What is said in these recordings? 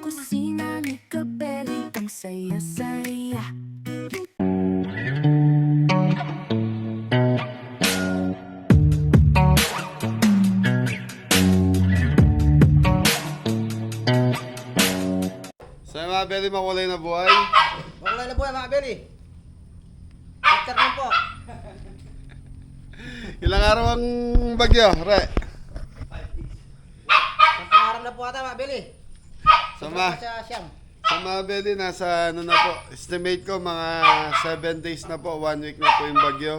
kusina ni Kabeli, ang saya-saya. Sa mga Beli, makulay na buhay. Makulay na buhay mga Beli. Picture mo po. Ilang araw ang bagyo, Re? Pangarap na po ata mga Beli. Sama. Sa Siyam. Sa mga Beli, nasa ano na po, estimate ko mga 7 days na po, 1 week na po yung bagyo.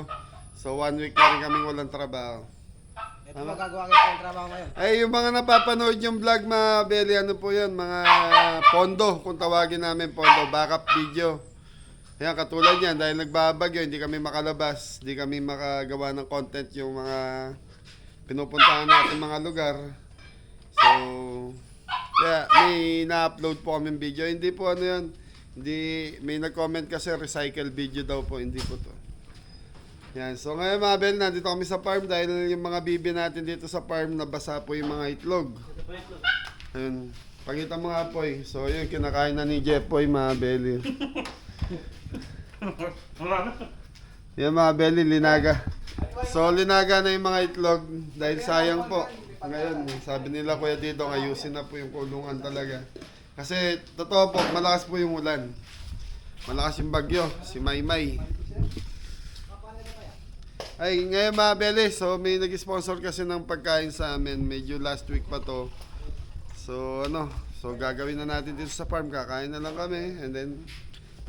So 1 week na rin kaming walang trabaho. Ito magagawa ko yung trabaho ngayon. Ay, yung mga napapanood yung vlog, mga Beli, ano po yun, mga pondo, kung tawagin namin pondo, backup video. Ayan, katulad yan, dahil nagbabagyo, hindi kami makalabas, hindi kami makagawa ng content yung mga pinupuntahan natin mga lugar. So, kaya may na-upload po kami video. Hindi po ano yun, hindi, may nag-comment kasi recycle video daw po, hindi po to. Yan, so ngayon mga Bel, nandito kami sa farm dahil yung mga bibi natin dito sa farm, nabasa po yung mga itlog. Ayun, pakita mo nga po eh. So yun, kinakain na ni Jepoy mga Bel. Yan mga Bel, linaga. So linaga na yung mga itlog dahil sayang po. Ngayon, sabi nila kuya dito, ayusin na po yung kulungan talaga. Kasi totoo po, malakas po yung ulan. Malakas yung bagyo, si Maymay. Ay, ngayon mga Beli, so may nag-sponsor kasi ng pagkain sa amin. Medyo last week pa to. So ano, so gagawin na natin dito sa farm. Kakain na lang kami and then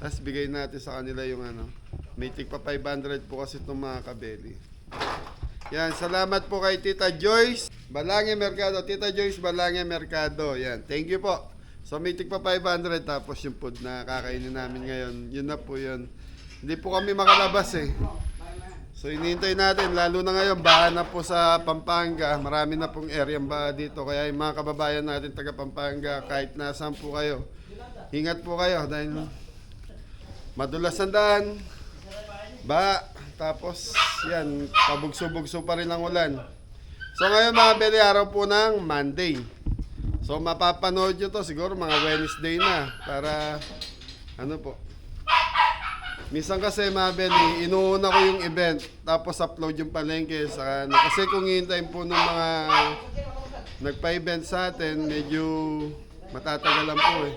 tapos bigay natin sa kanila yung ano. May tig pa 500 po kasi itong mga kabeli. Yan, salamat po kay Tita Joyce Balange Mercado. Tita Joyce Balange Mercado. Yan, thank you po. So may tig pa 500 tapos yung food na kakainin namin ngayon. Yun na po yun. Hindi po kami makalabas eh. So inihintay natin, lalo na ngayon, baha na po sa Pampanga. Marami na pong area baha dito. Kaya yung mga kababayan natin taga Pampanga, kahit nasaan po kayo, ingat po kayo dahil madulas ang daan, baha, tapos yan, pabugso-bugso pa rin ang ulan. So ngayon mga Beli, araw po ng Monday. So mapapanood nyo to siguro mga Wednesday na para ano po. Minsan kasi mga Beli, inuuna ko yung event, tapos upload yung palengke sa ano. Kasi kung hihintayin po ng mga nagpa-event sa atin, medyo matatagalan po eh.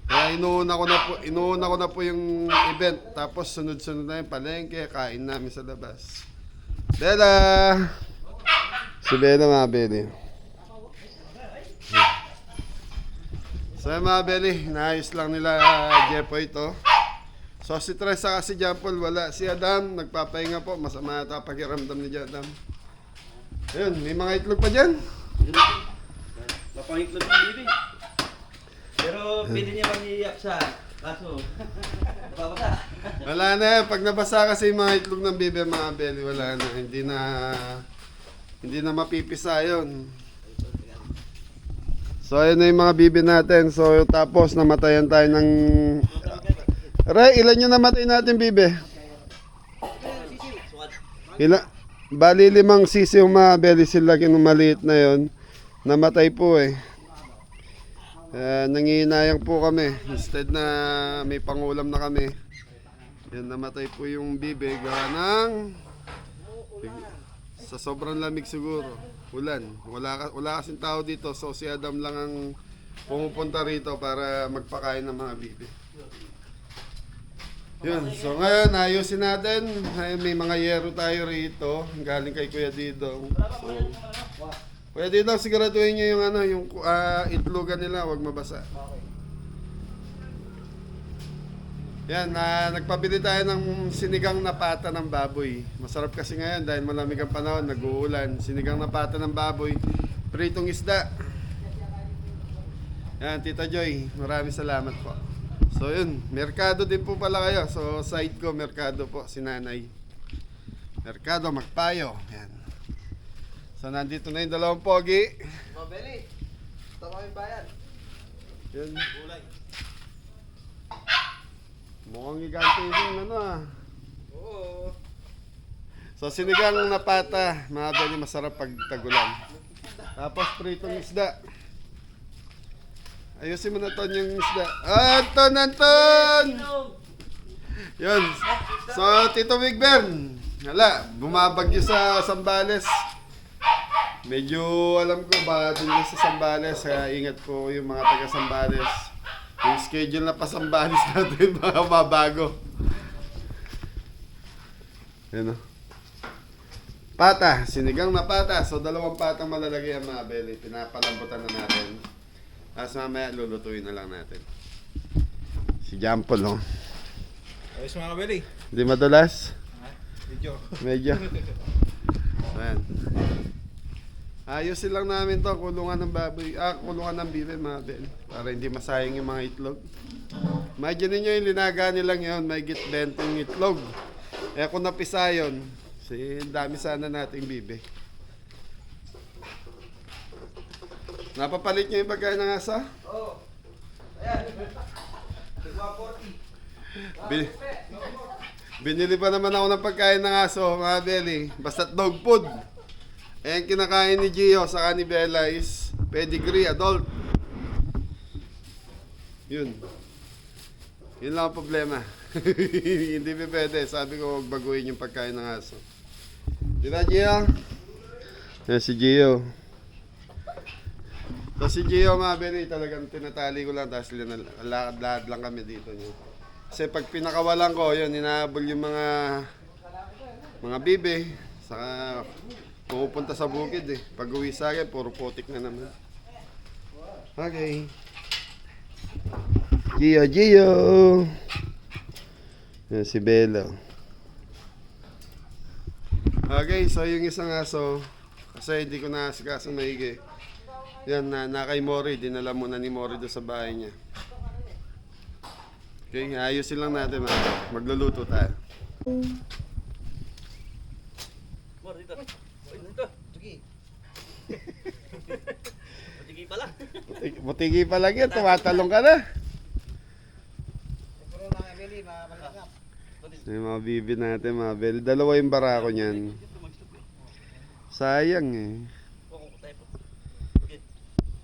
Kaya inuuna ko na po yung event, tapos sunod-sunod na yung palengke, kain namin sa labas. Bella! Si Bella mga Beli. So mga Beli, naayos lang nila Jepo ito. So si Teresa kasi John Paul wala. Si Adam nagpapahinga po. Masama ata pakiramdam ni Adam. Ayun, may mga itlog pa dyan. Mapangitlog ng bibi. Pero pwede niya mag-iiyak sa kaso napapasa. Wala na yan. Pag nabasa kasi yung mga itlog ng bibe mga Beli, wala na. Hindi na mapipisa yun. So ayun na yung mga bibe natin. So tapos namatayan tayo ng... Ray, ilan yung namatay natin, bibe? Bali 5 sisi yung mga Beli sila kinumaliit na yon. Namatay po eh. Nangihinayang po kami. Instead na may pangulam na kami. Yan, namatay po yung bibe. Gawa ng... Sa sobrang lamig siguro. Ulan. Wala kasing tao dito. So si Adam lang ang pumupunta rito para magpakain ng mga bibe. Yun, so ngayon ayusin natin. May mga yero tayo rito, galing kay Kuya Didong. So, Kuya Didong, siguraduhin niyo yung ano, yung itlogan nila, wag mabasa. Yan, nagpabili tayo ng sinigang na pata ng baboy. Masarap kasi ngayon dahil malamig ang panahon, nag-uulan. Sinigang na pata ng baboy, pritong isda. Yan, Tita Joy, maraming salamat po. So yun, merkado din po pala kayo. So side ko, merkado po, si Nanay. Merkado, Magpayo. Yan. So nandito na yung dalawang pogi. Mga Beli, ito kami bayan. Yun. Mukhang gigante yung ano ah. Oo. So sinigang na pata, mga Beli, masarap pag tagulan. Tapos pritong isda. Ayusin mo na Ton yung isda. Anton! Yun. So, Tito Big Ben. Wala, bumabagyo sa Sambales. Medyo alam ko ba dun sa Sambales, kaya ingat po yung mga taga Sambales. Yung schedule na pa Sambales natin baka mabago. Yan o. Pata, sinigang na pata. So, 2 patang malalagay ang mga belly. Pinapalambutan na natin. Tapos mamaya lulutuin na lang natin. Si Jampol, no? Ayos mga kabeli. Hindi madulas? Medyo. Medyo. Ayan. Ayusin lang namin to, kulungan ng baboy, kulungan ng bibe mga belly. Para hindi masayang yung mga itlog. Imagine niyo yung linaga nilang yun, may git 20 itlog. Eh kung napisa yun, dami sana nating bibe. Napapalit niyo yung pagkain ng asa? Oo. Ayan. Tigwa 40. Binili pa naman ako ng pagkain ng aso, mga belly. Basta't dog food. Eh, ang kinakain ni Gio sa ni Bella is pedigree, adult. Yun. Yun lang ang problema. Hindi pa pwede. Sabi ko, huwag baguhin yung pagkain ng aso. Di ba, Gio? Yan si Gio. So si Gio, mga belly, talagang tinatali ko lang. Tapos lakad-lakad lang kami dito niyo. Kasi pag pinakawalan ko, yun, hinahabol yung mga bibe. Saka pupunta sa bukid eh. Pag uwi sa akin, puro putik na naman. Okay. Gio. Yan si Bella. Okay, so yung isang aso, kasi hindi ko nasikaso maigi. Yan, na kay Mori, dinala muna ni Mori doon sa bahay niya. Okay, ayusin lang natin, magluluto tayo. Mor, dito. Oy, dito. Sige. Sige pala. Butigi pa lang yan, tumatalong ka na. Pero mga kabeli, mamalagap. Yung mga bibi natin, mga bel. 2 yung barako niyan. Sayang eh. Oo, tayo po. Okay.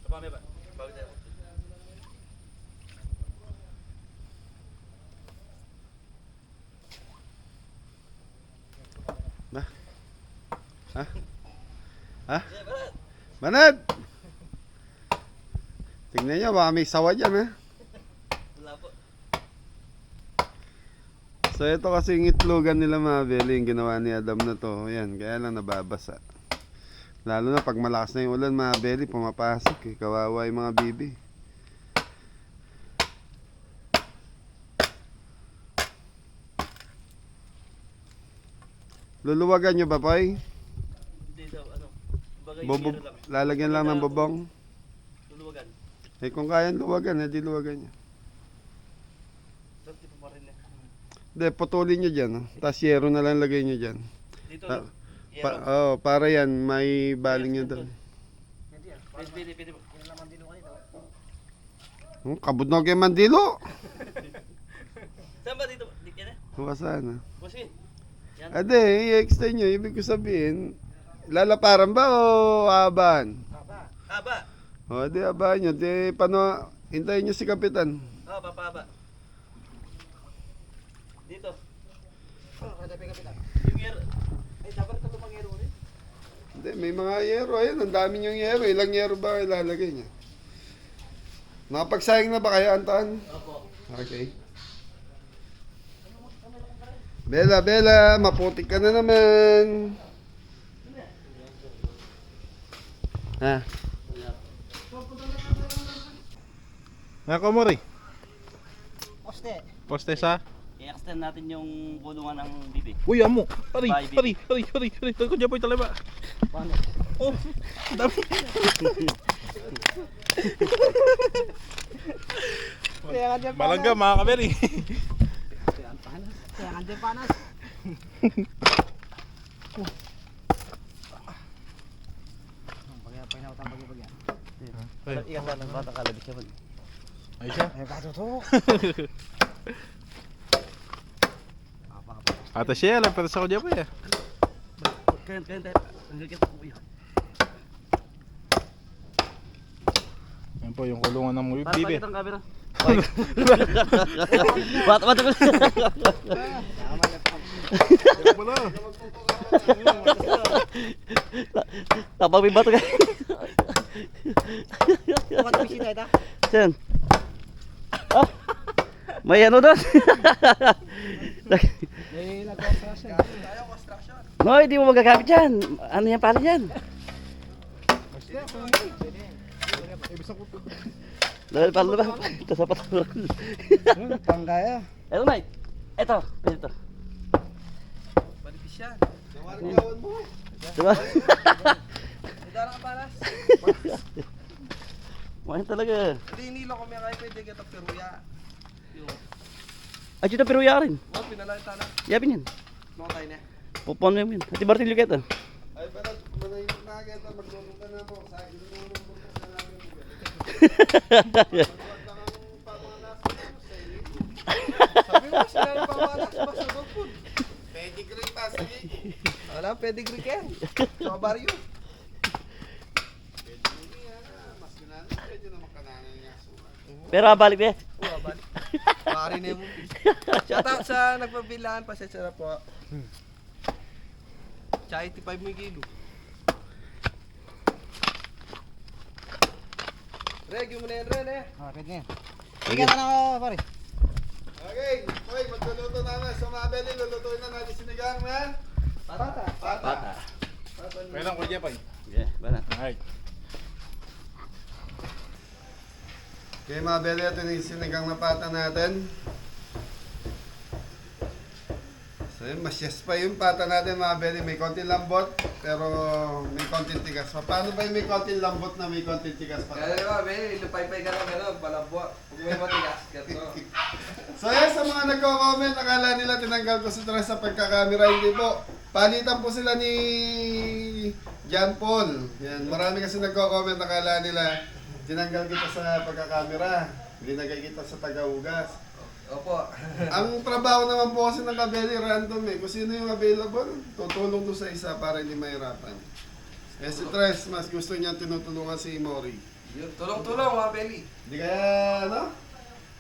Kapame ba? Bago tayo. Ha? Manad! Tingnan nyo, baka may sawa dyan ha. Wala po. So ito kasi yung itlogan nila mga beli, yung ginawa ni Adam na to. Ayan, kaya lang nababasa. Lalo na pag malakas na yung ulan mga beli, pumapasok eh. Kawawa yung mga bibi. Luluwagan nyo ba, Poy? Hindi daw, ano. Bagay Bobo, lang. lalagyan lang ng bobong. Luluwagan. Eh kung kaya luwagan, di luwagan nyo. Dapat di pa rin eh. Hindi, putulin nyo dyan. Tapos yero na lang lagay nyo dyan. Dito, Ah, yero. para yan, may baling nyo doon. Pwede po. Kabudnog yung mandilo. Saan ba dito? Dito yan eh? Huwasan ha. Bossy. Yan. Ade, i-extend nyo. Ibig ko sabihin, lalaparan ba o aban? Haba. O, di aban nyo. Di, paano, hintayin nyo si Kapitan. Oo, papahaba. Dito. Kada kapitan. Yung yero. Ay, dapat ito lumang yero ulit. Hindi, may mga yero. Ayun, ang dami nyong yero. Ilang yero ba ilalagay nyo? Nakapagsayang na ba kayo, Anton? Opo. Okay. Bella, maputik ka na naman. Ha? Ako Mori. Poste. Poste sa. I-extend natin yung kulungan ng bibi. Uy, amo. Pari. Bye, Ko dyan po talaba. Paano? Oh, dami. Kaya nga dyan Malangga mga kaberi. Kaya nga dyan panas. Pagya na utang pagya. Iyan lang ng bata kalabit siya man. Ay siya. Ay, katuto. Ata siya lang pero sa ko dyan po ya. Kaya tayo. Tanggal kita po yan. Yan po yung kulungan ng Para bibi. pakita ang camera. Bata ko. Tapang may bato ka. Bukat bisita ito. Sen. Ah. May ano doon? May nag-construction. Tayo construction. No, hindi mo magagamit yan. Ano yan pala yan? Dahil pala ba? Ito sa patulog. Panggaya. Eto, mate. Ito. Ito. Manipis yan. Gawan mo. Diba? Darang paras. Mahal talaga. Hindi nilo ko may kaya pwede kita peruya. Ay, dito pero yarin. Oh, pinalita na. Yapin yan. Mga tayo na. Pupon mo yan. Ati Bartilyo kita. Ay, pero manahimik na agad. Maglulong ka na po. Sa akin na naman po sa namin. Sabi mo, sila na pamalas pa sa dogfood. Pedigree pa, sige. Wala, pedigree ka yan. Sa baryo. Pedigree, mas gananan. Pwede naman kananan yung asukan. Pero balik ba? Oo, balik. Pari na mo. Shoutout sa nagpabilaan, pasensya na po. Tsaka 85 mo yung kilo. Reg, yung mo na yan, Ren eh. Ah, pwede na yan. Tingnan ka na ako, pare. Okay, okay, magluluto namin. Sa mga beli, lulutuin na natin sinigang na Patata. pata. Kaya lang ko dyan pa. Yeah, bana. Alright. Okay mga beli, ito na yung sinigang na pata natin. So yun, masyas pa yung pata natin mga beli. May konting lambot, pero may konting tigas pa. Paano ba yung may konting lambot na may konting tigas pa? Kaya naman, Ben, ilupay-pay ka lang gano'n, balabwa. Huwag may matigas, gano'n. So yan, sa mga nagko-comment, akala nila tinanggal ko si Tres sa pagkakamera. Hindi po. Palitan po sila ni John Paul. Yan, marami kasi nagko-comment, akala nila tinanggal kita sa pagkakamera. Linagay kita sa tagaugas. Opo. Ang trabaho naman po kasi ng kabeli random eh. Kung sino yung available, tutulong to sa isa para hindi mahirapan. Eh si Tres, mas gusto niya tinutulungan si Mori. Yun, tulong-tulong mga belly. Hindi kaya, ano?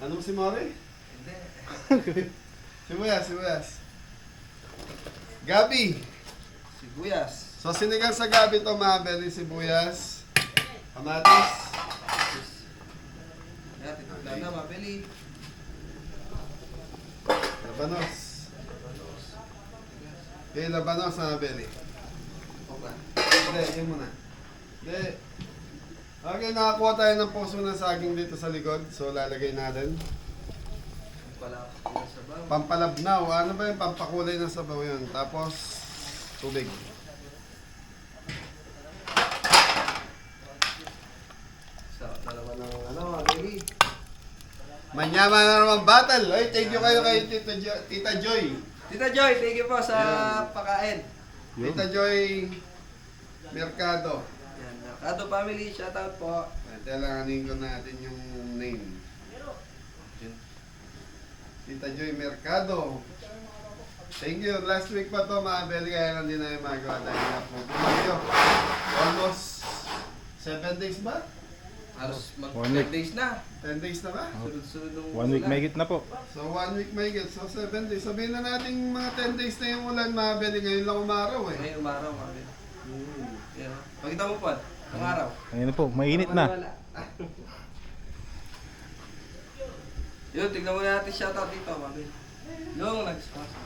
Ano si Mori? Hindi. Sibuyas. Gabi. Sibuyas. So sinigang sa gabi to mga beli, sibuyas, kamatis. Yan, tituglan na mga belly. Labanos. Okay, labanos mga beli. Okay. Hindi, yun muna. Hindi. Okay, nakakuha tayo ng puso ng saging dito sa likod. So lalagay natin. Pala, pala sa bang. Pampalabnaw. Ano ba yung pampakulay ng sabaw yun? Tapos, tubig. Sa dalawa ng ano, mga belly. Manyaman na naman battle. Ay, thank you kayo kay Tita Joy. Tita Joy, thank you po sa pagkain. Tita Joy Mercado. Yan, Mercado family, shoutout po. Kailanganin ko natin yung name. Tita Joy Mercado. Thank you. Last week pa to mga beli, kaya lang din namin magawa dahil na po. Bumagyo. Almost 7 days ba? Halos mag 1 week. 10 days na. 10 days na ba? Sunod-sunod nung 1 week ulan. may na po. So 1 week may get. So 7 days. Sabihin na natin mga 10 days na yung ulan mga beli. Ngayon lang umaraw eh. Ngayon umaraw mga belly. Yan. Pakita mo po, ang araw. Ayun na po, mainit na. Wala. Yun, tignan mo natin shoutout dito, mami. Yung nag-sponsor.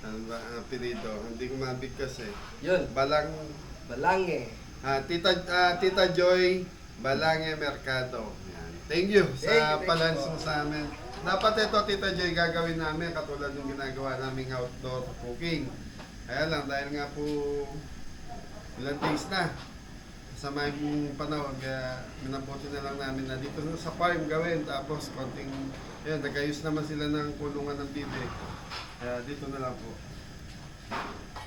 Ano ba ang apelido? Hindi ko mabigkas eh. Yun, Balang, Balange. Tita Joy Balange Mercado. Yan. Thank you Thank sa you palans po. mo sa amin. Dapat ito, Tita Joy, gagawin namin katulad ng ginagawa naming outdoor cooking. Kaya lang, dahil nga po ilang days na. Masama yung panahon, kaya minabuti na lang namin na dito sa farm gawin. Tapos konting, yun, nagayos naman sila ng kulungan ng bibi. Kaya dito na lang po.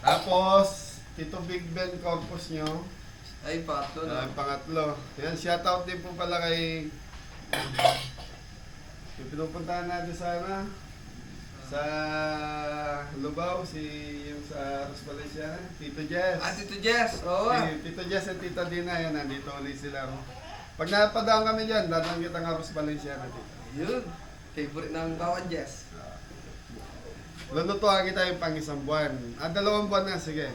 Tapos, Tito Big Ben Corpus nyo. Ay, pangatlo na. Pangatlo. Yan, shoutout din po pala kay yung pinupuntahan natin sana sa Lubao, yung sa Aros Valencia. Tito Jess. Ah, Tito Jess. Oo. Tito Jess at Tita Dina, yan, nandito ulit sila. No? Pag napadaan kami dyan, dadang kita ng Aros Valencia na dito. Yun. Favorite ng bawat Jess. Lulutuan kita yung pang isang buwan. 2 buwan na, sige.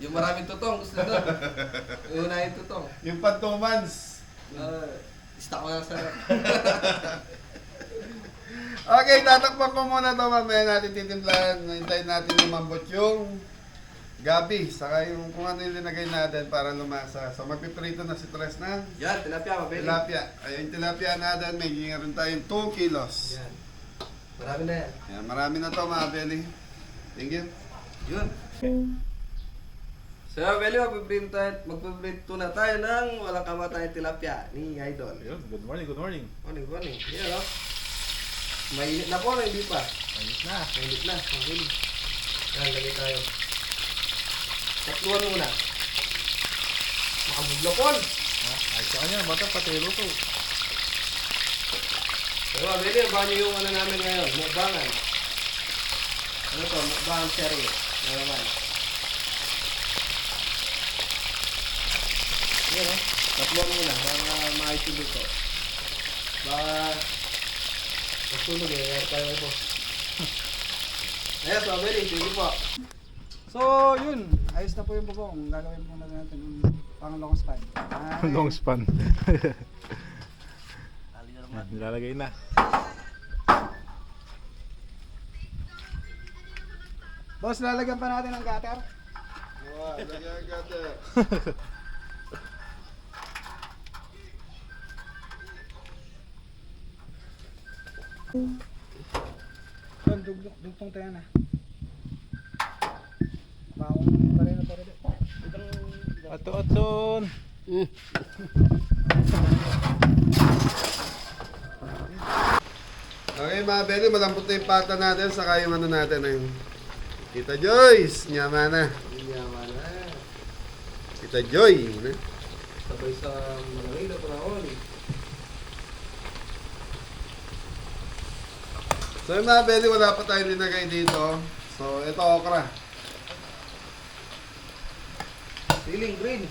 Yung maraming tutong, gusto doon. Yung unahin tutong. Yung pang 2 months. Stock ko lang sa... Okay, tatakpan ko muna ito. Mamaya natin titimplahan. Hintayin natin lumambot yung gabi. Saka yung kung ano yung linagay natin para lumasa. So magpiprito na si Tres na Yan, tilapia, mabili. tilapia. Ayun, tilapia natin. May gingaroon tayong 2 kilos. Yan. Marami na yan. Yan, marami na to mga Beli. Thank you. Yun. So, Beli, magpiprito na tayo ng walang kamatay tilapia ni Idol. Ayun, good morning, good morning. Morning, morning. Yan, no? Mainit na po, hindi pa. Ayos na. Mainit na, mabili. Yan, lagay tayo. Tatluan muna. Makabuglokon. Ayos sa kanya, bata patelo to. So, Beli, abangan nyo yung ano namin ngayon, mukbangan. Ano to, mukbangan series. Ano naman. Yan, no? Tatluan muna, para maayos yung dito. Baka... Magsunog eh, kaya tayo ito. Ayan, so Beli, sige po. So, yun. Ayos na po yung bubong. Gagawin po natin yung pang long span. Long span. Yan, nilalagay na. Boss, lalagyan pa natin ng gutter. Wow, lagyan ka. Yun, dugtong tayo na. Maong pare na pare. Ato-aton. Okay mga Beli, malambot na yung pata natin. Saka yung ano natin na yung Tita Joyce. Nyama na. Yaman na. Tita Joy. Sabay sa malamig na panahon. So yung mga Beli, wala pa tayong linagay dito. So ito okra. Feeling green.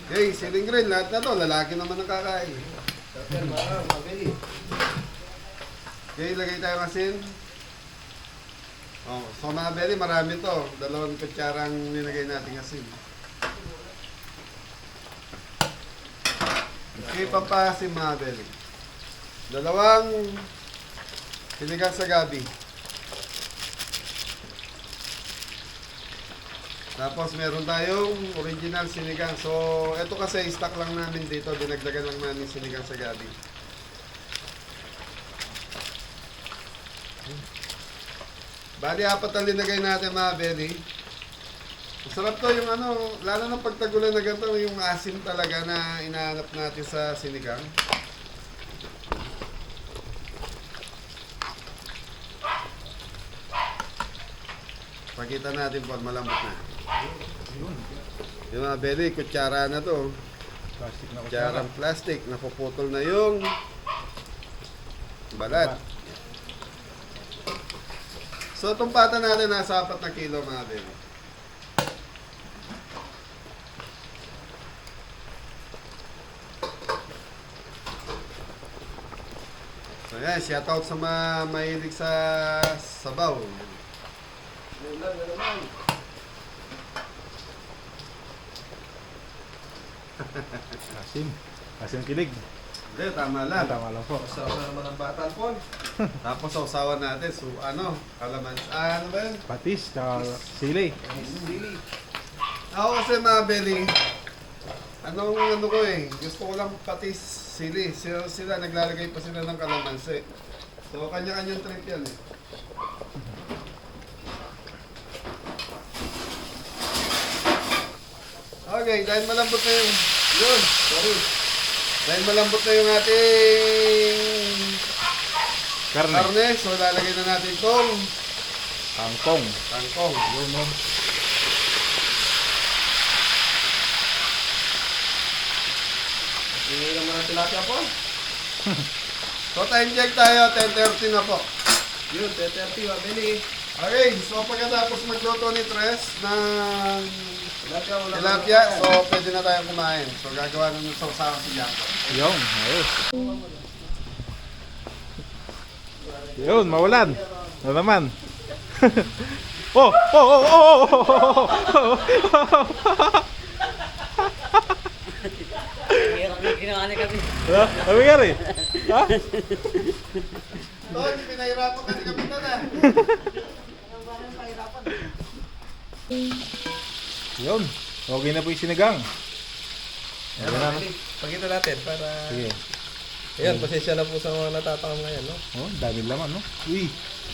Okay, siling green. Lahat na to. Lalaki naman ang kakain. Tapos marang, mabili. Okay, lagay tayo ng asin. Oh, so mga Beli, marami to. 2 kutsarang nilagay natin asin. Okay, pampasin mga Beli. 2 sinigang sa gabi. Tapos meron tayong original sinigang. So, ito kasi stock lang namin dito. Dinagdagan lang namin sinigang sa gabi. Bali, 4 ang linagay natin mga Beli. Masarap to yung ano, lalo ng pagtagulan na ganito, yung asim talaga na inaanap natin sa sinigang. Pakita natin pag malambot na. Yung mga Beli, kutsara na to. Plastic na kutsara. Kutsarang plastic, napuputol na yung balat. So itong pata natin nasa 4 na kilo mga Beli. So yan, shoutout sa mga mahilig sa sabaw. Ulan na naman. Asim. Asim kilig. Hindi, tama lang. Tama lang po. Masarap na naman ang batan po. Tapos sausawan natin. So ano, kalaman. Ano ba yun? Patis, tsaka sili. Sili. Ako kasi mga Beli, ano ko eh, gusto ko lang patis sili. Sila naglalagay pa sila ng kalamansi. So kanya-kanyang trip yan eh. Okay, dahil malambot na yung, dahil malambot na yung ating Karne. karne, so lalagay na natin itong Kangkong. kangkong. Yun no. Hindi naman ang tilapia po. So time check tayo, 10:30 na po. Yun, 3:30 mabili. Okay, so pagkatapos magluto ni Tres ng Wala tilapia, so pwede na tayong kumain. So gagawa na ng sausawan si Janko. Yun, ayos. Yun, mawalan. Ano naman? Oh, oh, oh, oh, oh, oh, oh. Ginawa na kami. Ano nangyari? Ha? Tol, pinahirapan ka ni Kapitan ah. Yun, okay na po yung sinigang. Ano na? Pakita natin para... Sige. Ayan, pasensya na po sa mga natatakam ngayon, no? Oh, dami laman, no? Uy,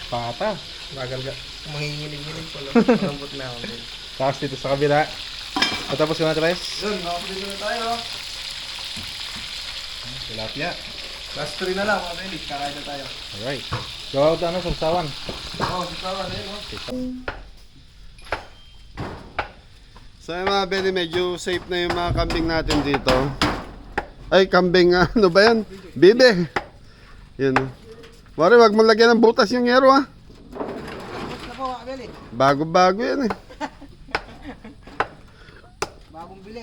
pata. Bagal ka. Manginginig-ginig po lang. Malambot na ako din. Tapos dito sa kabila. Patapos ka na, Tres? Yun, makapulit na tayo. Tilapia. Last 3 na lang, mga Belik. Kakain na tayo. Alright. Gawa ko na sa usawan. Oo, sitawa na yun, no? So yung mga Benny, medyo safe na yung mga kambing natin dito. Ay, kambing, ano ba yan? Bibe. Yun. Mare, wag mo lagyan ng butas yung hero ah. Tapos na po, Abel eh. Bago-bago yan eh. Bagong bili.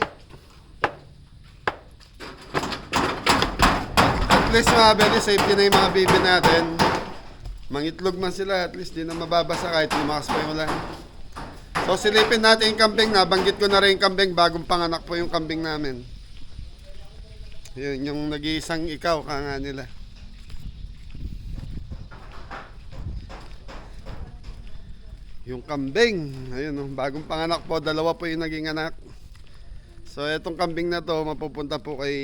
At least mga Benny, safety na yung mga bibe natin. Mangitlog man sila, at least di na mababasa kahit lumakas pa yung ulan. So silipin natin yung kambing. Nabanggit ko na rin yung kambing. Bagong panganak po yung kambing namin. Yun, yung nag-iisang ikaw ka nga nila. Yung kambing, ayun oh, bagong panganak po, 2 po yung naging anak. So etong kambing na to, mapupunta po kay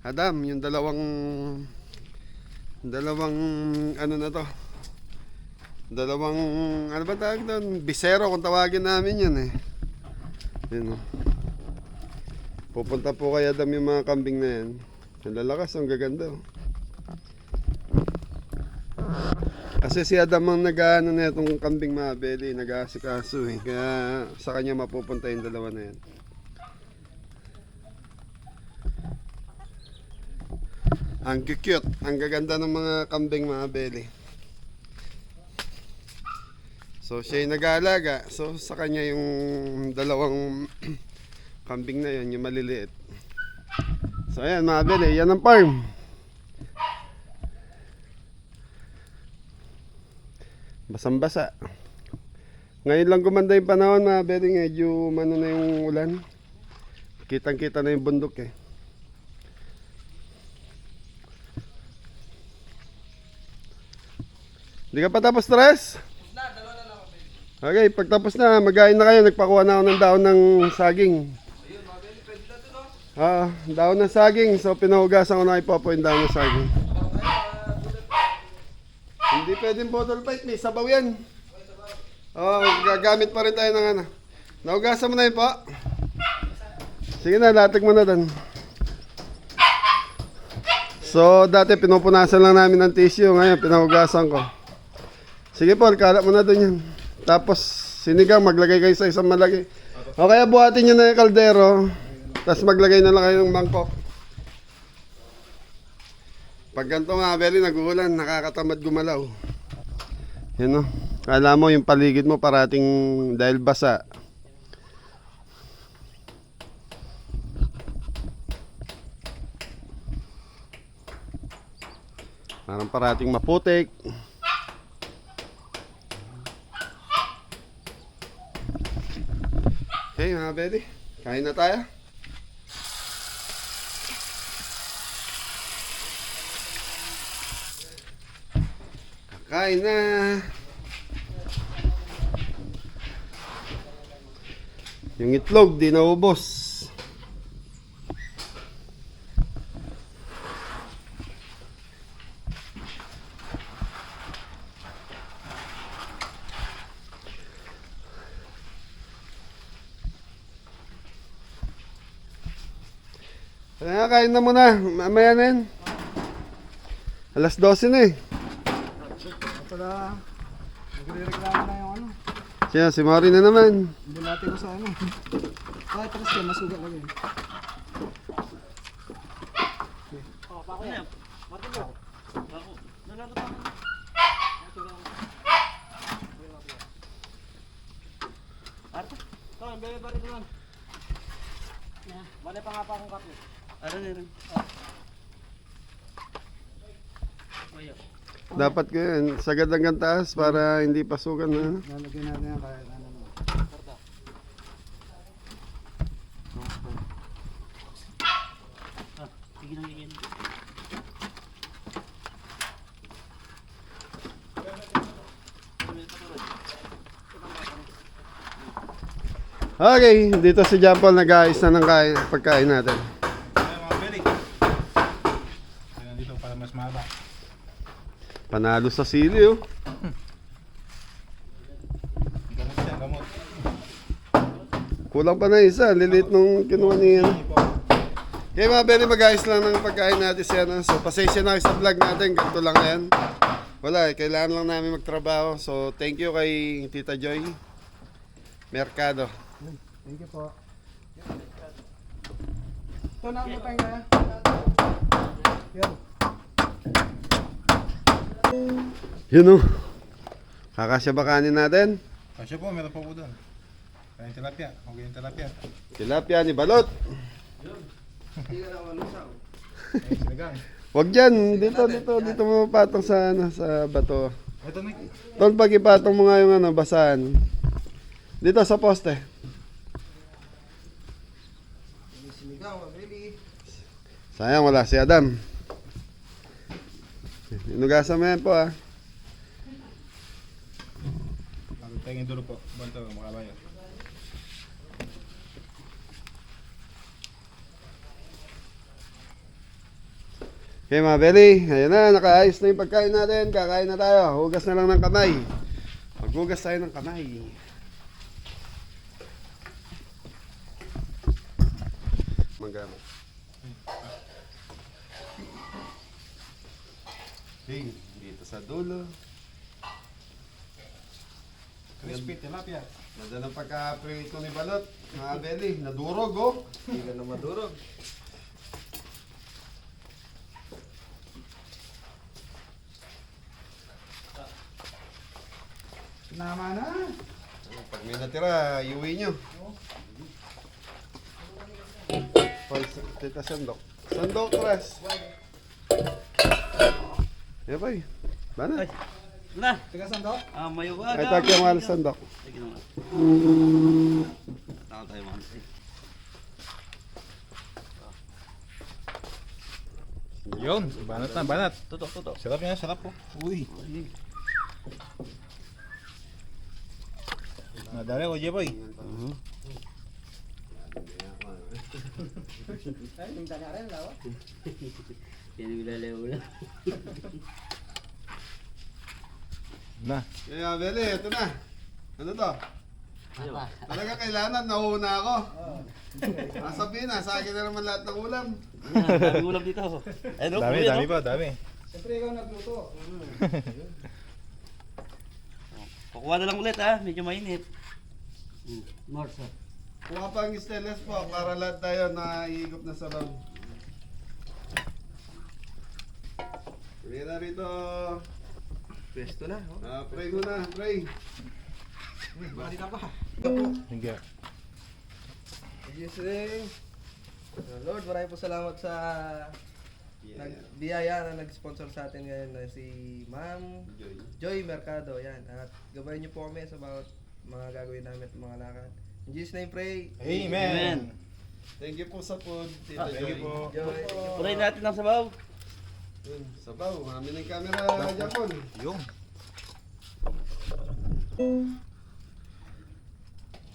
Adam, yung dalawang ano na to. Dalawang, ano ba tawag doon? Bisero kung tawagin namin yan eh. Yun oh. Pupunta po kay Adam yung mga kambing na yan. Ang lalakas, ang gaganda oh. Kasi si Adam ang nag-ano na itong kambing mga Beli, nag-aasikaso eh. Kaya sa kanya mapupunta yung dalawa na yan. Ang cute, ang gaganda ng mga kambing mga Beli. So siya yung nag-aalaga. So sa kanya yung dalawang kambing na yun, yung maliliit. So ayan mga Beli, yan ang farm. Basang-basa. Ngayon lang gumanda yung panahon mga Beli, medyo mano na yung ulan. Kitang-kita na yung bundok eh. Hindi ka pa tapos, Tres? Okay, pagtapos na, magain na kayo. Nagpakuha na ako ng daon ng saging. Daon ng saging. So, pinahugasan ko na ipopo yung daon ng saging. Hindi pwedeng bottle fight, may sabaw yan. Gagamit pa rin tayo ng ano. Nahugasan mo na yun po. Sige na, latag mo na doon. So, dati pinupunasan lang namin ng tissue. Ngayon, pinahugasan ko. Sige po, kalat mo na doon yan. Tapos, sinigang, maglagay kayo sa isang malaki. O kaya buhatin nyo na yung kaldero. Tapos maglagay na lang kayo ng mangkok. Pag ganito nga, Beli, nag-uulan, nakakatamad gumalaw. Yan o. Kala mo yung paligid mo parating dahil basa. Parang parating maputik. Okay mga Beli, kain na tayo. Kain na. Yung itlog di naubos. Kaya kain na muna. Mamaya na yan. Alas 12 na eh. Pala, nagre-reklamo na yung ano. Siya, si Mari na naman. Bulati ko sa ano. Ay, tapos ka, masugat lagi. Ano na rin? Dapat ko yun, sagad hanggang taas para hindi pasukan na. Lalagyan natin yan kahit ano. Sige na ganyan. Okay, dito si John Paul nag-aayos na ng pagkain natin. Ay, mga Belly. Kaya dito para mas mahaba. Panalo sa sili oh. Gamot siya, gamot. Kulang pa na isa, lilit nung kinuha niya. Okay mga Benny, mag-ayos lang ng pagkain natin siya. No? So pasensya na kayo sa vlog natin, ganito lang yan. Wala, kailangan lang namin magtrabaho. So thank you kay Tita Joy Mercado. Thank you po. Ito na mo tayo kaya. Yan. Yun oh. Kakasya ba kanin natin? Kasya po, meron po po doon. Kaya yung tilapia. Okay yung tilapia. Tilapia ni Balot. Ay, sinigang. Wag dyan, dito mo patong sa, sa bato. Ito na. Tol, pag ipatong mo nga yung basahan. Dito sa poste. Sayang wala si Adam. Inugasan mo yan po ah. Pagpengin dulo po. Banto, makabayo. Okay mga Belly, ayan na, nakaayos na yung pagkain natin. Kakain na tayo. Hugas na lang ng kamay. Maghugas tayo ng kamay. Magano. Hey, dito sa dulo. Crispy tilapia. Ganda ng pagka-prito ni Balot. Mga Belly, nadurog oh. Hindi ka na madurog. Tama na. Pag may natira, iuwi nyo. Paul, tita sandok. Sandok, Ras. Yeah, boy. Bana. Na! Tiga sandok. Mayo ba? Ay, taki ang mahal sandok. Sige naman. Tama tayo mga. Yun, banat na, banat. Tutok. Sarap yan, sarap po. Uy. Nadali ko, Jeboy. Ay, tingnan nga rin, lawa. Yan yung ilalayo lang. Na. Yeah, Beli, ito na. Ano to? Talaga kailangan, nauna ako. Sabihin na, sa akin na naman lahat ng ulam. Daming ulam dito. Ano? Dami, dami pa, dami. Siyempre ikaw nagluto. Kukuha na lang ulit ha, medyo mainit. Marsa. Kuha pa ang stainless po para lahat tayo na iigop na sabaw. Pwede na rito. Pwesto na. Oh. Pray muna, pray. Bali ka pa. Hindi. Jesus name. Lord, maraming po salamat sa biyaya na nag-sponsor sa atin ngayon na si Ma'am Joy Mercado. Yan. At gabayan niyo po kami sa bawat mga gagawin namin at mga lakad. In Jesus name pray. Amen. Thank you po sa food, Tita Thank Joy. you po. Joy. Pulay natin ang sabaw. Yun, sabaw, mami ng camera Japon. Yung.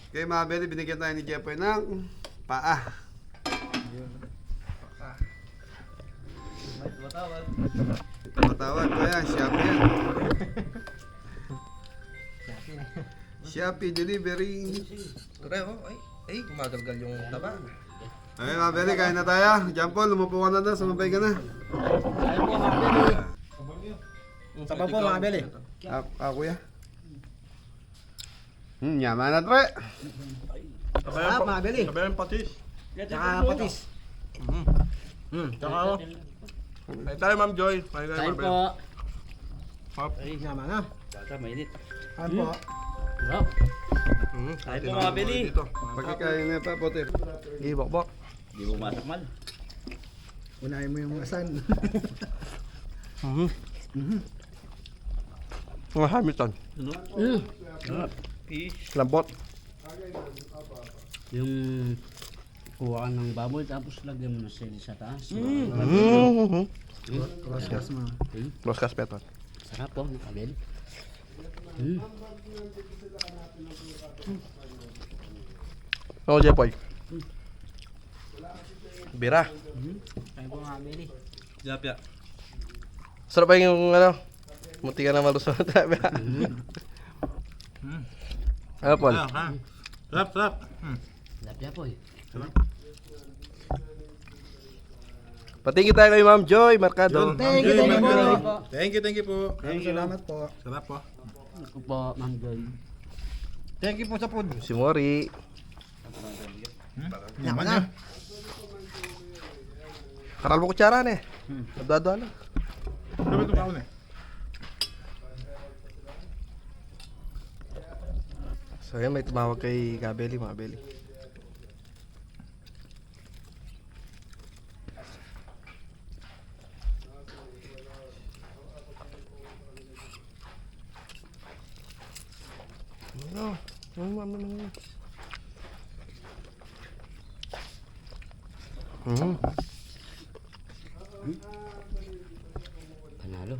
Okay mga Beli, binigyan tayo ni Jepoy ng paa. Matawag. Ito matawag ko yan, Shopee yan. Shopee delivery. Tara, oh. Ay, gumagalgal yung taba. Okay mga Beli, kain na tayo. Jampol, lumupo ka na doon, sumabay ka na. Sabaw po mga beli. Kuya. Yaman na tre. Sarap mga beli. Sabayan patis. Tsaka patis. Tsaka ano? Ay tayo Ma'am Joy. Kain po. Ay, sama na. Tsaka mainit. Ano po? Kahit po mga beli. Pagkikain niya pa, pote. Ibok-bok. Hindi mo masakmal. Unahin mo yung asan. Mga hamitan. Fish. Lambot. Yung kuha ka ng baboy tapos lagyan mo ng sili sa taas. Cross mo. Los Caspeton. Sarap po, kabel. Oo, Jepoy. Bira. Kaya po nga, Beli. Japya. Sarap pa yung ano, munti ka na malusot. Ano, Paul? Sarap, sarap. Lapya po eh. Patingin tayo kay Ma'am Joy Mercado. Thank you po. Thank you po. Salamat po. Sarap po. Ako po, Ma'am Joy. Thank you po sa food. Si Mori. Yaman niya. Karal mo kutsara na eh. Nabdado na. Sabi ito kaon eh. So yan, may tumawag kay Gabeli, mga Beli. Panalo.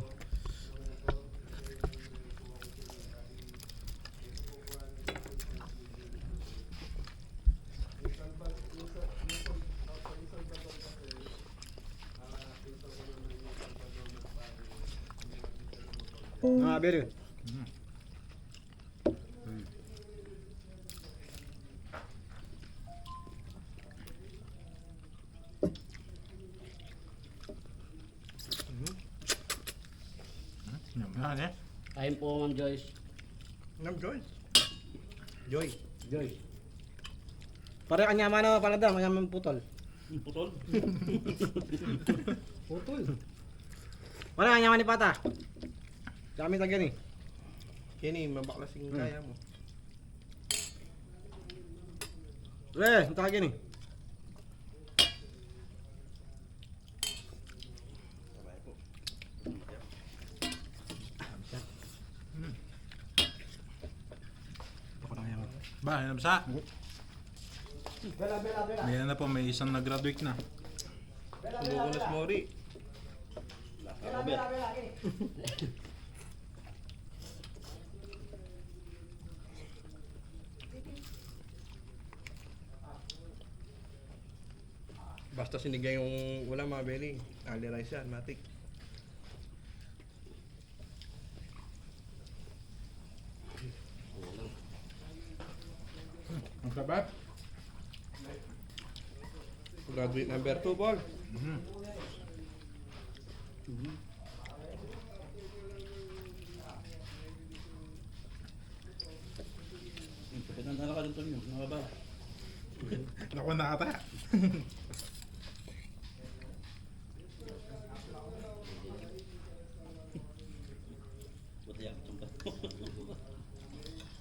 Mga beri. Yaman eh. Kain po, Ma'am Joyce. Ma'am Joy. Joy. Joy. Pare kanya mana pala daw, kanya putol. Putol. Putol. Wala kanya man ni pata. Kami tagyan ni. Kini, mabaklasing kaya mo. Re, tagyan ni. Ba, yan sa. May na po, may isang nag-graduate na. Lumukulas Mori. Basta sinigay yung ulam, mga Beli. Ali rice yan, matik. Ang sarap. Graduate number 2, Paul. Pinantala ka dito nyo. Nakaba. Ako na ata. Buti yan.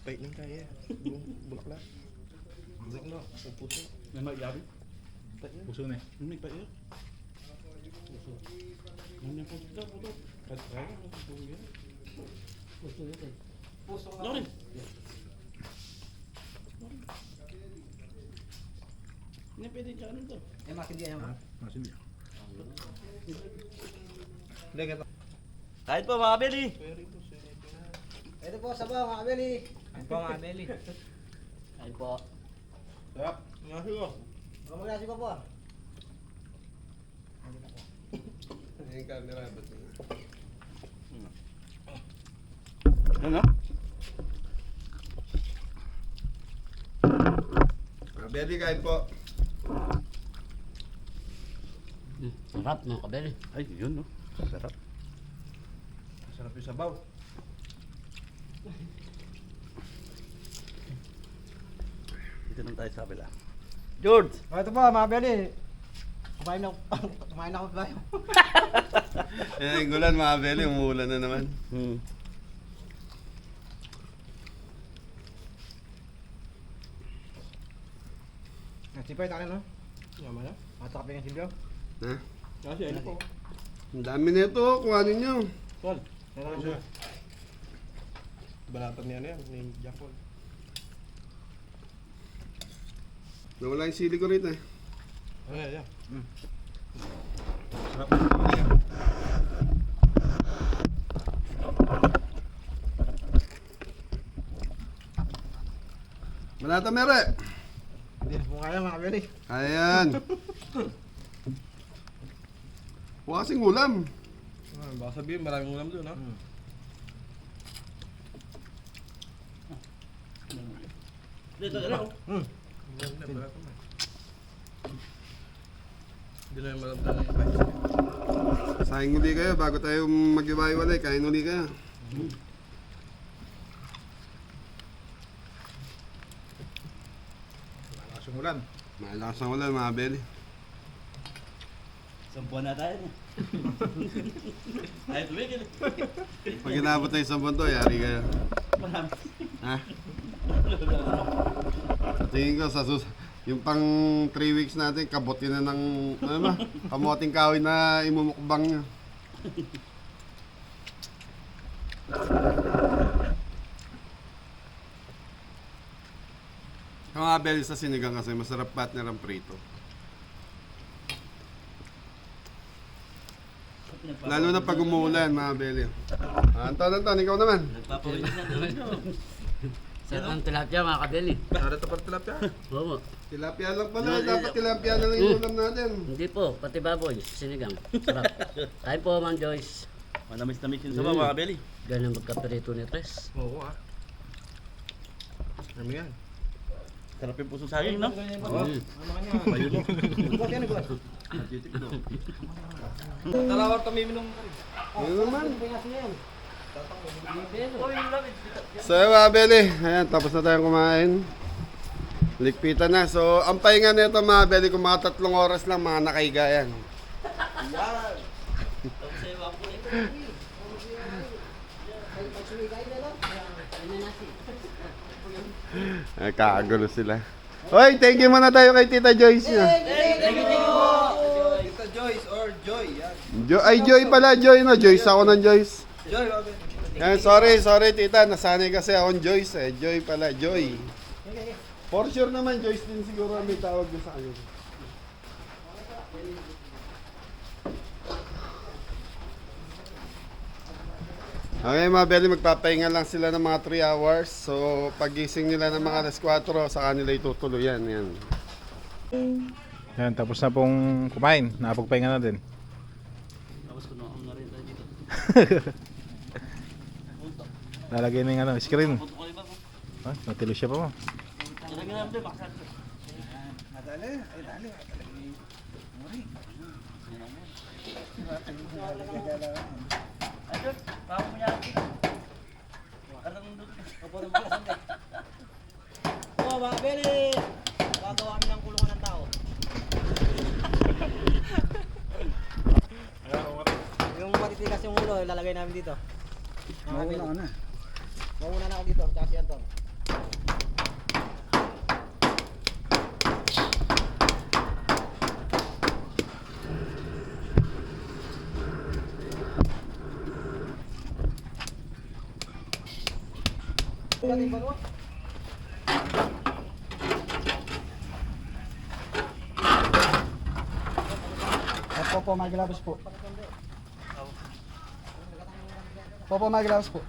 Pait ng kaya. Bulak. Bulak na. Ang puso. May magyabi. Puso na eh. May pa yun. May puto. Puto. Puto rin. Hindi pwede dyan ano to. Eh makin dia yan. Masindi. Kahit po mga beli. Ito po sabaw mga beli. Kain po, Ma'am Beli. Kain po. Sarap. Nasi ko. Mga maglasi pa po. Yung camera. Ano? Beli, kain po. Sarap, mga kabeli. Ay, yun no. Sarap. Sarap yung sabaw. Dito lang tayo sa kabila. George! Ito po mga beli. Kumain ako tayo. Yan yung gulan, mga Beli. Umuulan na naman. Sipay tayo, no? Yaman na. Mata ka pa yung silyo. Ha? Kasi ano po? Ang dami nito, kuhanin nyo. Tol, meron siya. Balatan niya na yan, ni Jack Paul. Nawala yung sili ko rito eh. Ano yan? Sarap. Malata mere. Hindi na po kaya mga kabili. Ayan. Huwag kasing ulam. Baka sabihin, maraming ulam doon, ha? Dito, ano? Hindi na yung malamdaman ng iba. Sayang uli kayo bago tayo mag-iwalay. Kain uli kayo. Malakas yung ulan. Malakas ang ulan mga beli. Sampuan na tayo. Ay, tumigil. Pag inabot tayo sa buwan to, yari kayo. Marami. Ha? Sa tingin ko yung pang 3 weeks natin, kabuti na ng ano ba? Kamoting kahoy na imumukbang nyo. Ang mga beli sa sinigang kasi masarap partner ang prito. Lalo na pag umuulan mga beli. Anton, ikaw naman. Nagpapawilis na doon. Sarap ang tilapia mga kabili. Narito pa tilapia. Oo. Tilapia lang pala, dapat tilapia na lang yung ulam natin. Hindi po, pati baboy, sinigang. Sarap. Kain po, Ma'am Joyce. Manamis-namis yung sabaw, mga kabeli. Ganun magkaperito ni Tres. Oo, ha? Ano yan? Sarap yung puso saging, no? Mm. Bayo mo. Talawar tumiminom ka rin. Ano naman? So mga beli, ayan, tapos na tayong kumain. Likpitan na. So, ang pahinga nito mga beli, kung mga 3 oras lang, mga nakahiga yan. Ay, kakagulo sila. Hoy, thank you muna tayo kay Tita Joyce niya. Tita Joyce or Joy, yan. Ay, Joy pala, Joy, no? Joyce ako ng Joyce. Joy, okay. Yan, sorry Tita, nasanay kasi akong Joyce eh. Joy pala, Joy. For sure naman, Joyce din siguro ang may tawag din sa kanya. Okay mga beli, magpapahinga lang sila ng mga 3 hours. So pagising nila ng mga alas 4, sa kanila itutuloy yan. Yan, tapos na pong kumain. Nakapagpahinga na din. Tapos kunoon na rin tayo dito. Lalagay na yung ano, screen. Ah, natilo siya pa mo. Oo, mga beli! Gagawa kami ng kulungan ng tao. Yung matitigas yung ulo, ilalagay namin dito. Mga beli. Mauna na ako dito, tsaka si Anton. Popo, magilabos po. Popo, magilabos po.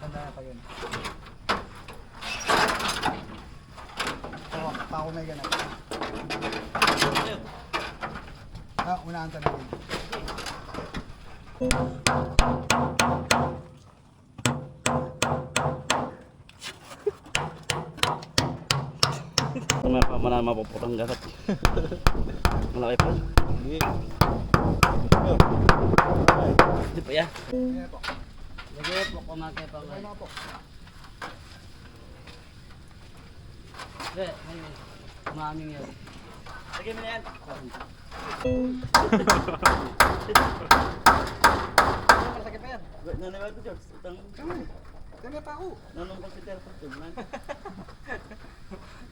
Tanda na pa yun. Pako may ganap. Unahan ka na yun. Wala mapuputang garap. Malaki pa. Hindi. Hindi pa yan. Lagay po, kumakay pa nga. Pre, may umaming yun. Lagyan mo na yan. Masakit pa yan. Nanay ko, George. Utang. Kaya pa ako. Nanong consider ko.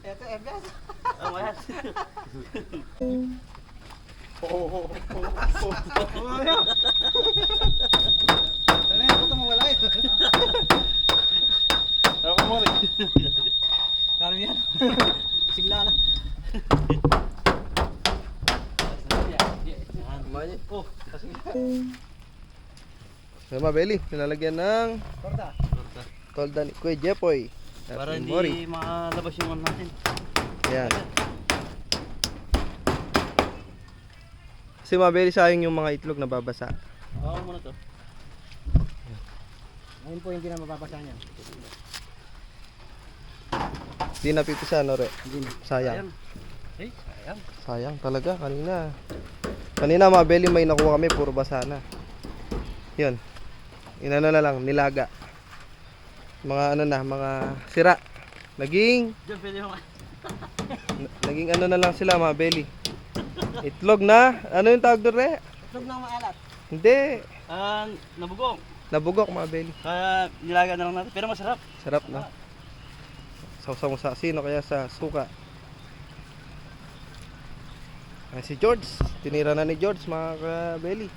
Ito, Ebias. Oh, mayas. Ano yan? Ito mawala eh. Ako mo rin. Kano yan? Sigla na. Kumain Oh, kasi Kaya mabeli, nilalagyan ng torta. tolda ni Kuya Jepoy. At Para ni hindi Mori. makalabas yung ano natin. Yan. Kasi mabeli sayang yung mga itlog na babasa. Oo, muna to. Ngayon po hindi na mapapasa niyan. Hindi napipisa, no, Re? Hindi na. Sayang. Eh, sayang. Sayang talaga, kanina. Kanina mabeli may nakuha kami, puro basa na. Yun. Inano na lang, nilaga. Mga ano na, mga sira. Naging Diyan, pwede mo. naging ano na lang sila, mabeli. Itlog na, ano yung tawag doon, Re? Itlog ng maalat. Hindi. Nabugong. Nabugok, mabeli. Kaya nilaga na lang natin. Pero masarap. Sarap na. Sausaw mo sa sino kaya sa suka. Ay, si George. Tinira na ni George, mga kabeli.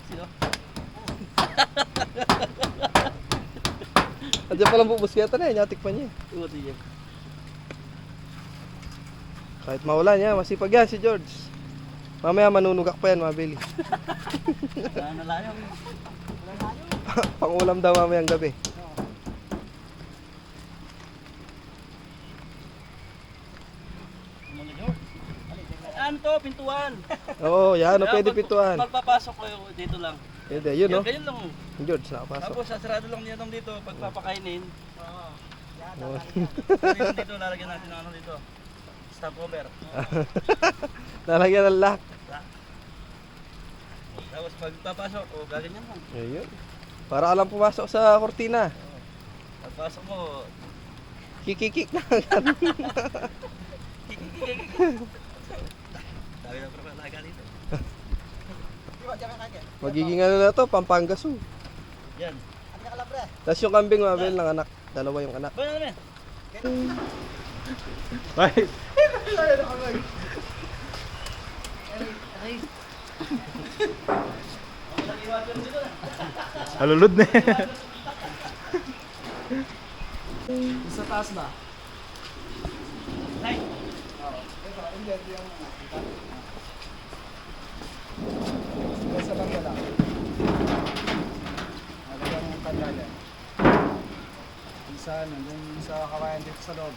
Sino? Andiyan palang bubus yata na, nyatik pa niya. Uwati yan. Kahit maulan niya, masipag yan si George. Mamaya manunugak pa yan, mabili. Nalayong. Pangulam daw mamayang gabi. Mga George. Ano to? Pintuan. Oo, yan, ano Kaya pwede pag- pituan. Pagpapasok ko dito lang. Pwede, yun, no? Ganyan lang. Yung George, nakapasok. Tapos sasarado lang niya dito pagpapakainin. Oo. Dito lalagyan natin ng ano dito. Stopover. Nalagyan ng lock. Tapos pagpapasok, gaganyan lang. Ayun. Para alam pumasok sa kortina. Pagpasok mo, Kikikik na. sabi na parang laga dito. Di ba, diyan ka kake? Magiging ano na to, Pampanga Zoo. Yan. Ano ka kalabre? Tapos yung kambing, mabili ng anak. Dalawa yung anak. Ba naman? Bye. Alulod na. Sa taas ba? Ay, Sa bangga lang. Nalagyan ng kandalan. Isa, nandun sa kawayan dito sa loob.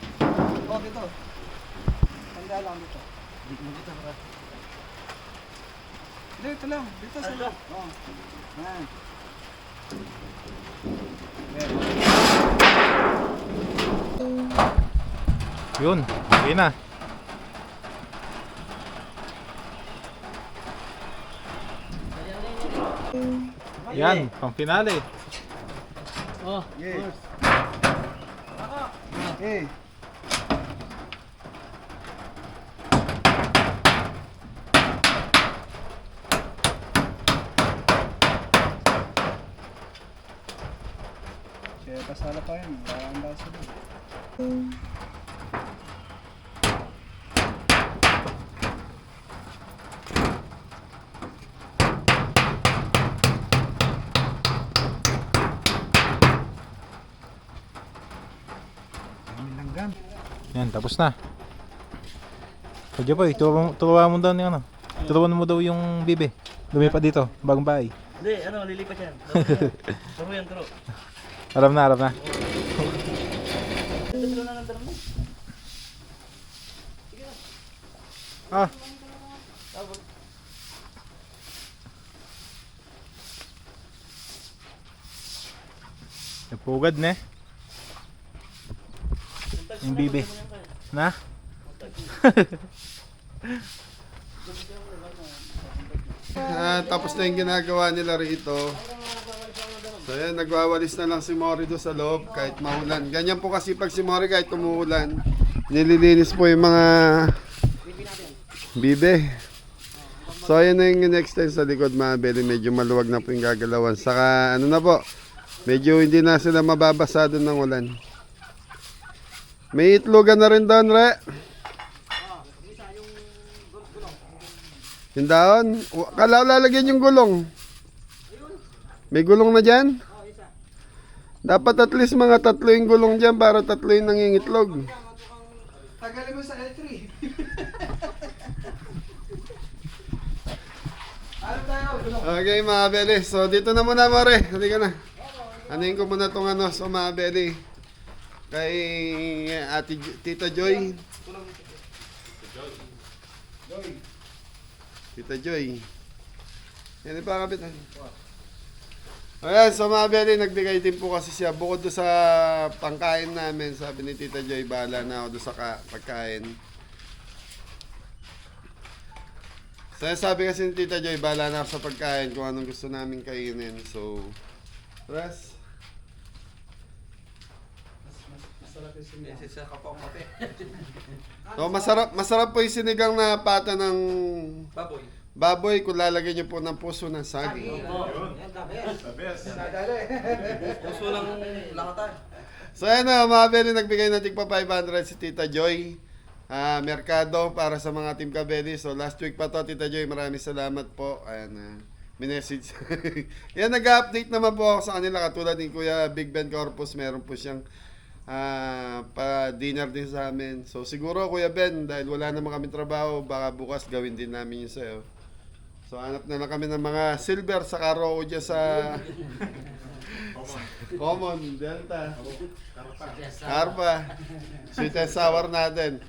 Oh, dito. Tanda lang dito. dito mo kita para. Hindi, ito lang. Dito sa Ano? loob. Oo. Yan. Ayan. Yun, okay na. Yan, pang finale. Oh, Yeah. Okay. Kaya pasala pa yun. Wala ang basa doon. Kami langgam. Yan, tapos na. Kaya boy, turuan mo daw ni ano. Turuan mo daw yung bibe. Lumipat dito, bagong bahay. Hindi, ano, lilipat yan. Turo yan, turo. Alam na, alam na. Turo na ng mo. Ah. Napugad na eh. Yung bibe. Na? Tapos na yung ginagawa nila rito. So yan, nagwawalis na lang si Mori doon sa loob kahit maulan. Ganyan po kasi pag si Mori kahit umuulan, nililinis po yung mga bibe. So ayun na yung next time sa likod mga beli, medyo maluwag na po yung gagalawan. Saka ano na po, medyo hindi na sila mababasa doon ng ulan. May itlogan na rin doon, Re. Yung daon, kala lalagyan yung gulong. May gulong na dyan? Dapat at least mga 3 yung gulong dyan para 3 yung nangingitlog. Tagalin mo sa L3. Ano tayo? Okay mga beli, so dito na muna Mare, halika na. Anuhin ko muna itong ano, so mga beli. Kay Tita Joy. Tita Joy. Yan pa kapit. Ayan, so mga beli, nagbigay din po kasi siya. Bukod doon sa pangkain namin, sabi ni Tita Joy, bahala na ako doon sa pagkain. So sabi kasi ni Tita Joy, bahala na ako sa pagkain kung anong gusto namin kainin. So, rest. So, masarap po yung sinigang na pata ng baboy kung lalagyan niyo po ng puso ng saging. Puso lang lakatan. So ayan na, mga beli, nagbigay ng tigpa 500 si Tita Joy. Merkado para sa mga Team Kabeli. So last week pa to, Tita Joy, maraming salamat po. Ayan, minessage. Yan, nag-update naman po ako sa kanila. Katulad ni Kuya Big Ben Corpus, meron po siyang pa-dinner din sa amin. So siguro Kuya Ben, dahil wala naman kami trabaho, baka bukas gawin din namin yun sa'yo. So hanap na lang kami ng mga silver sa karo dyan sa Common, Delta, Carpa, sweet and sour natin.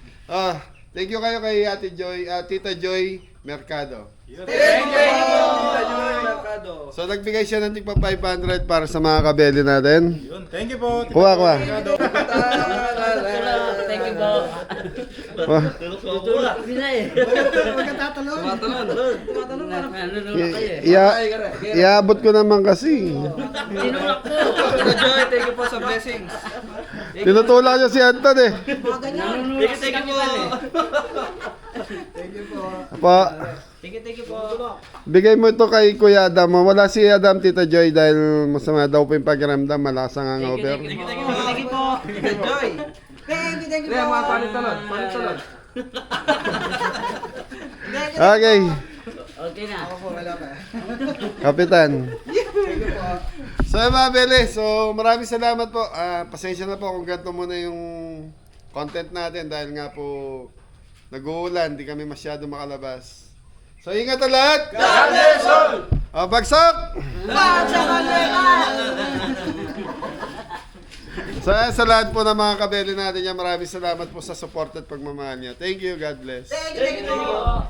Thank you kayo kay Ate Joy, Tita Joy Mercado. Thank you, Tita Joy Mercado. So nagbigay siya ng tigpa 500 para sa mga kabeli natin. Yun, thank you po. Kuha. Thank you po. Tutulak sila eh. Magkatatalon. Tumatalon. Nanunulak kayo eh. Iabot ko naman kasi. Tinulak po. Tita Joy, thank you po sa blessings. Tinutulak niya si Anton eh. Nanunulak sa kapitan eh. Thank you po. Apa, Thank you po. bigay mo ito kay Kuya Adam. Wala si Adam, Tita Joy, dahil masama daw po yung pakiramdam. Malakas ang hangover. Thank you po. Tita Joy. Thank you Mga palit-talon. Palit-talon. Okay, Okay na. Ako po, wala pa. Kapitan. So mga bele, so maraming salamat po. Pasensya na po kung ganito muna yung content natin dahil nga po nag-uulan, di kami masyado makalabas. So ingat na lahat! God bless all! Bagsak! So sa lahat po ng mga kabeli natin yan, maraming salamat po sa support at pagmamahal niya. Thank you, God bless. Thank you po.